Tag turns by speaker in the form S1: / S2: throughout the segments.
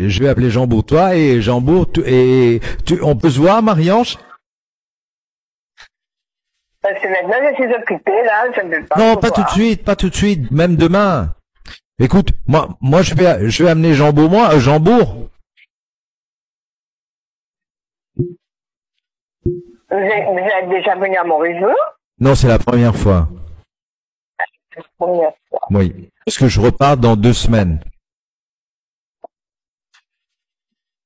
S1: je vais appeler Jambour. Toi et Jambour, on peut se voir, Marie-Ange?
S2: Parce que maintenant, je suis occupée, là, je ne peux pas
S1: Non,
S2: vous
S1: pas tout de
S2: voir.
S1: suite, pas tout de suite, même demain. Écoute, moi, je vais amener Jambour, Jambour.
S2: Vous êtes déjà venu à Maurice-vous?
S1: Non, c'est la première fois.
S2: Première fois.
S1: Oui. Parce que je repars dans 2 semaines.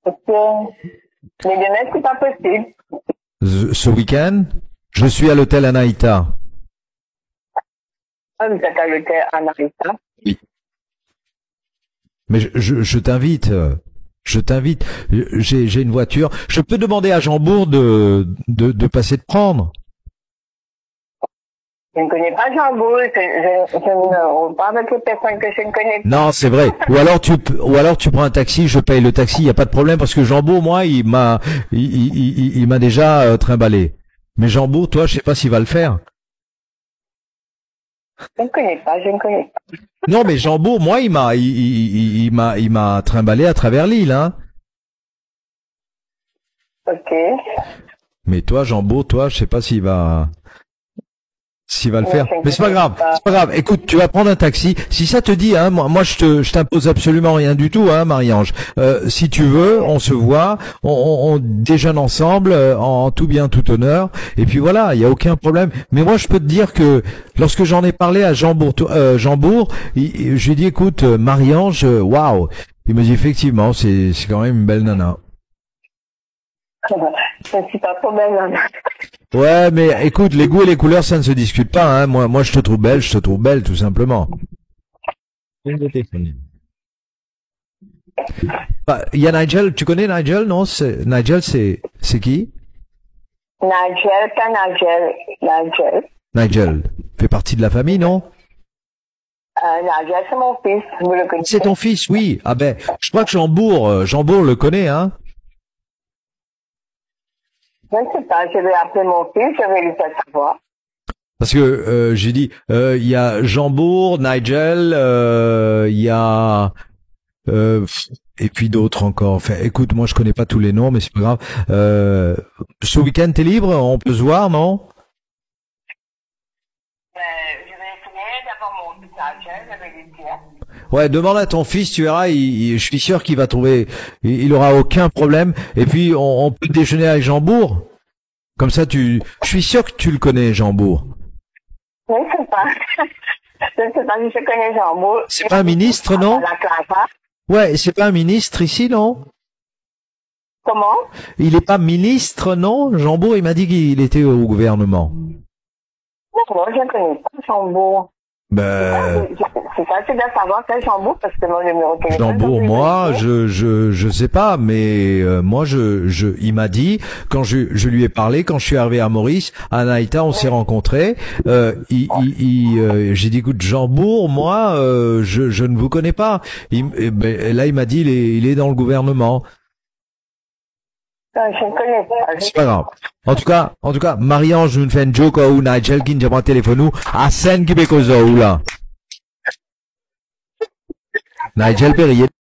S2: Ok. Mais demain, c'est pas possible.
S1: Ce week-end, je suis à l'hôtel Anaïta.
S2: Ah, vous êtes à l'hôtel Anarita.
S1: Oui. Mais je t'invite. Je t'invite. J'ai une voiture. Je peux demander à Jambour de passer te prendre.
S2: Je ne connais pas Jean-Bou, je ne roule pas avec les personnes que je ne connais pas.
S1: Non, c'est vrai. Ou alors tu prends un taxi, je paye le taxi, il y a pas de problème parce que Jambour, moi, il m'a déjà trimballé. Mais Jambour, toi, je sais pas s'il va le faire.
S2: Je ne connais pas, je ne connais pas.
S1: Non, mais Jambour, moi, il m'a trimballé à travers l'île, hein.
S2: Ok.
S1: Mais toi, Jambour, toi, je sais pas s'il va le
S2: Oui,
S1: faire.
S2: je ne
S1: Mais c'est pas
S2: connais
S1: grave,
S2: pas.
S1: c'est pas grave. Écoute, tu vas prendre un taxi. Si ça te dit, hein, moi je t'impose absolument rien du tout, hein, Marie-Ange. Si tu veux, on se voit, on déjeune ensemble, en tout bien, tout honneur. Et puis voilà, il y a aucun problème. Mais moi, je peux te dire que lorsque j'en ai parlé à Jambour, je lui ai dit, écoute, Marie-Ange, waouh. Il me dit effectivement, c'est quand même une belle nana.
S2: Je ne suis pas trop belle, hein.
S1: Ouais, mais écoute, les goûts et les couleurs, ça ne se discute pas, hein. Moi, je te trouve belle, tout simplement. Bah, il y a Nigel, tu connais Nigel, non? Nigel, c'est qui?
S2: Nigel, pas Nigel. Nigel.
S1: Nigel fait partie de la famille, non?
S2: Nigel, c'est mon fils, vous le connaissez.
S1: C'est ton fils, oui. Ah ben, je crois que Jambour le connaît, hein?
S2: Je ne sais pas, je vais appeler mon fils, je vais lui faire savoir.
S1: Parce que j'ai dit, il y a Jambour, Nigel, il y a et puis d'autres encore. Enfin, écoute, moi je connais pas tous les noms, mais c'est pas grave. Ce week-end, t'es libre? On peut se voir, non?
S2: Je vais essayer d'avoir mon fils Nigel, je vais lui dire.
S1: Ouais, demande à ton fils, tu verras, je suis sûr qu'il va trouver, il aura aucun problème. Et puis, on peut déjeuner avec Jambour. Comme ça, je suis sûr que tu le connais, Jambour.
S2: Je ne sais pas. Je ne sais pas si je connais Jean-Bou.
S1: C'est pas un ministre, non?
S2: La classe.
S1: Ouais, c'est pas un ministre ici, non?
S2: Comment?
S1: Il est pas ministre, non? Jambour, il m'a dit qu'il était au gouvernement.
S2: Non, je ne connais pas Jean-Bou.
S1: Ben,
S2: C'est facile de savoir c'est Jean-Bou parce que mon numéro de téléphone.
S1: Jambour, moi, je sais pas, mais moi, il m'a dit quand je lui ai parlé, quand je suis arrivé à Maurice, à Naïta, on s'est rencontrés. J'ai dit, écoute, Jambour, moi, je ne vous connais pas. Ben, là, il m'a dit, il est dans le gouvernement.
S2: Non, je ne connais pas.
S1: C'est pas grave. En tout cas, Marie-Ange nous fait une joke ou Nigel qui nous a téléphone à Saint-Québécois là. Nigel Perrier.